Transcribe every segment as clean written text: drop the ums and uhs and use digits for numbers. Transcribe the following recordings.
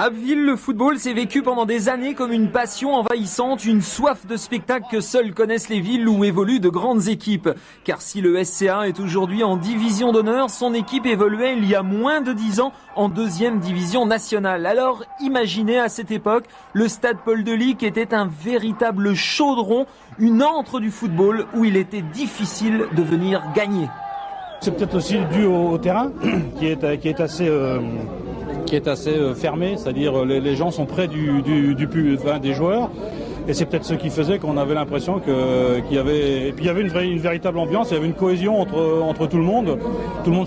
À Abbeville, le football s'est vécu pendant des années comme une passion envahissante, une soif de spectacle que seules connaissent les villes où évoluent de grandes équipes. Car si le SCA est aujourd'hui en division d'honneur, son équipe évoluait il y a moins de 10 ans en deuxième division nationale. Alors imaginez à cette époque, le stade Paul Delic était un véritable chaudron, une antre du football où il était difficile de venir gagner. C'est peut-être aussi dû au terrain qui est assez fermé, c'est-à-dire les gens sont près des joueurs. Et c'est peut-être ce qui faisait qu'on avait l'impression qu'il y avait, et puis il y avait une véritable ambiance, il y avait une cohésion entre tout le monde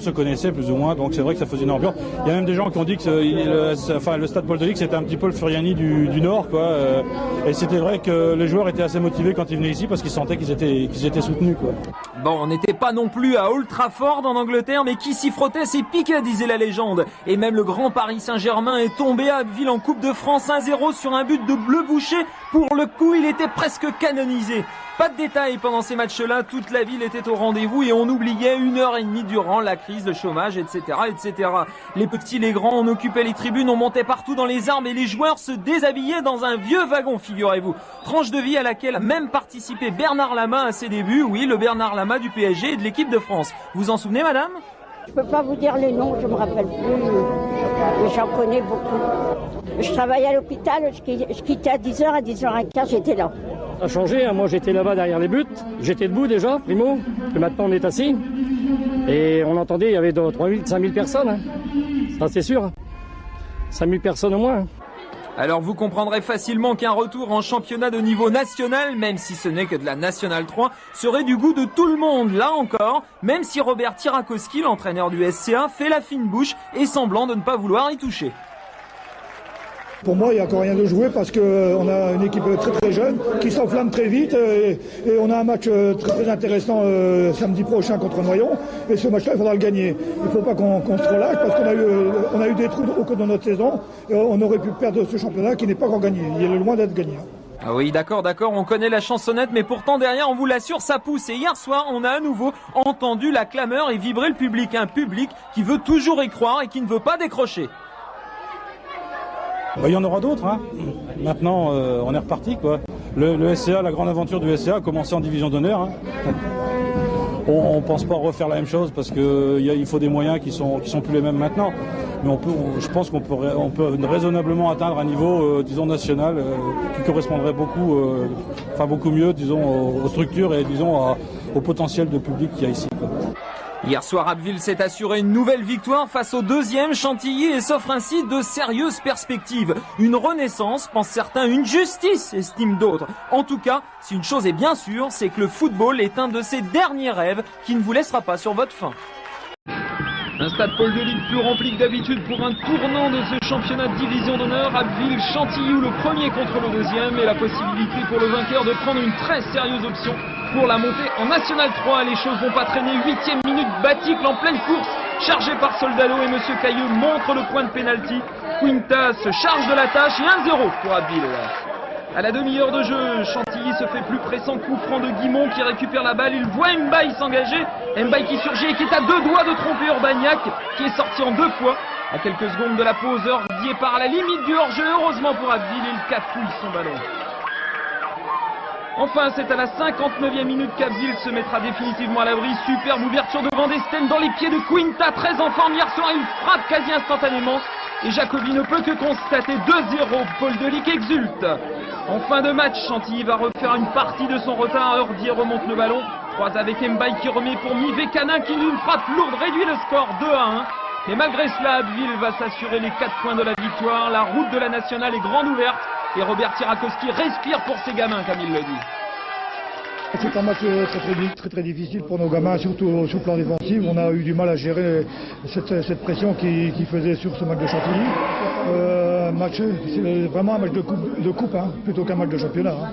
se connaissait plus ou moins, donc c'est vrai que ça faisait une ambiance. Il y a même des gens qui ont dit que le stade Paul Delic c'était un petit peu le Furiani du Nord, quoi. Et c'était vrai que les joueurs étaient assez motivés quand ils venaient ici parce qu'ils sentaient qu'ils étaient soutenus, quoi. Bon, on n'était pas non plus à Old Trafford en Angleterre, mais qui s'y frottait c'est piqué, disait la légende. Et même le grand Paris Saint-Germain est tombé à Abbeville en Coupe de France 1-0 sur un but de Bleu Boucher. Pour le coup, il était presque canonisé. Pas de détails pendant ces matchs-là, toute la ville était au rendez-vous et on oubliait 1h30 durant la crise, le chômage, etc., etc. Les petits, les grands, on occupait les tribunes, on montait partout dans les arbres et les joueurs se déshabillaient dans un vieux wagon, figurez-vous. Tranche de vie à laquelle a même participé Bernard Lama à ses débuts, oui, le Bernard Lama du PSG et de l'équipe de France. Vous en souvenez, madame ? Je peux pas vous dire les noms, je me rappelle plus, mais j'en connais beaucoup. Je travaillais à l'hôpital, je quittais à 10h, à 10h15, j'étais là. Ça a changé, hein. Moi j'étais là-bas derrière les buts, j'étais debout déjà, primo, et maintenant on est assis. Et on entendait, il y avait 3 000, 5 000 personnes, hein. Ça c'est sûr, 5 000 personnes au moins. Alors vous comprendrez facilement qu'un retour en championnat de niveau national, même si ce n'est que de la Nationale 3, serait du goût de tout le monde, là encore, même si Robert Tirakowski, l'entraîneur du SCA, fait la fine bouche et semblant de ne pas vouloir y toucher. Pour moi, il n'y a encore rien de joué parce qu'on a une équipe très très jeune qui s'enflamme très vite et on a un match très très intéressant samedi prochain contre Noyon et ce match-là, il faudra le gagner. Il ne faut pas qu'on se relâche parce qu'on a eu des trous au cours de notre saison et on aurait pu perdre ce championnat qui n'est pas encore gagné. Il est loin d'être gagné. Ah oui, d'accord, on connaît la chansonnette, mais pourtant derrière, on vous l'assure, ça pousse. Et hier soir, on a à nouveau entendu la clameur et vibrer le public. Un public qui veut toujours y croire et qui ne veut pas décrocher. Il y en aura d'autres, hein. Maintenant on est reparti, quoi. Le SCA, la grande aventure du SCA a commencé en division d'honneur, hein. On pense pas refaire la même chose parce que il faut des moyens qui sont plus les mêmes maintenant. Mais je pense qu'on peut raisonnablement atteindre un niveau, disons, national qui correspondrait beaucoup mieux, disons, aux structures et disons au potentiel de public qu'il y a ici, quoi. Hier soir, Abbeville s'est assuré une nouvelle victoire face au deuxième Chantilly et s'offre ainsi de sérieuses perspectives. Une renaissance, pensent certains, une justice, estiment d'autres. En tout cas, si une chose est bien sûre, c'est que le football est un de ces derniers rêves qui ne vous laissera pas sur votre faim. Un stade Paul Delic plus rempli que d'habitude pour un tournant de ce championnat de division d'honneur. Abbeville, Chantilly, le premier contre le deuxième et la possibilité pour le vainqueur de prendre une très sérieuse option pour la montée en National 3. Les choses vont pas traîner. 8e minute, Baticle en pleine course, chargé par Soldado et Monsieur Cailleux montre le point de pénalty. Quinta se charge de la tâche et 1-0 pour Abbeville. À la demi-heure de jeu, Chantilly se fait plus pressant, coup franc de Guimont qui récupère la balle, il voit Mbaye s'engager, Mbaye qui surgit et qui est à 2 doigts de tromper Urbagnac, qui est sorti en 2 fois. À quelques secondes de la pause, Dié part à la limite du hors-jeu, heureusement pour Abbeville, il cafouille son ballon. Enfin, c'est à la 59e minute qu'Abbeville se mettra définitivement à l'abri. Superbe ouverture de Van Desten dans les pieds de Quinta, très en forme hier soir, il frappe quasi instantanément. Et Jacobi ne peut que constater 2-0, Paul Delic exulte. En fin de match, Chantilly va refaire une partie de son retard. Heurdier remonte le ballon. Croise avec Mbaye qui remet pour Mivé Canin qui d'une frappe lourde réduit le score 2-1. Mais malgré cela, Abbeville va s'assurer les 4 points de la victoire. La route de la nationale est grande ouverte. Et Robert Tirakowski respire pour ses gamins, comme il le dit. C'est un match très difficile pour nos gamins, surtout sur le plan défensif. On a eu du mal à gérer cette pression qui faisait sur ce match de Chantilly. C'est vraiment un match de coupe, hein, plutôt qu'un match de championnat, hein.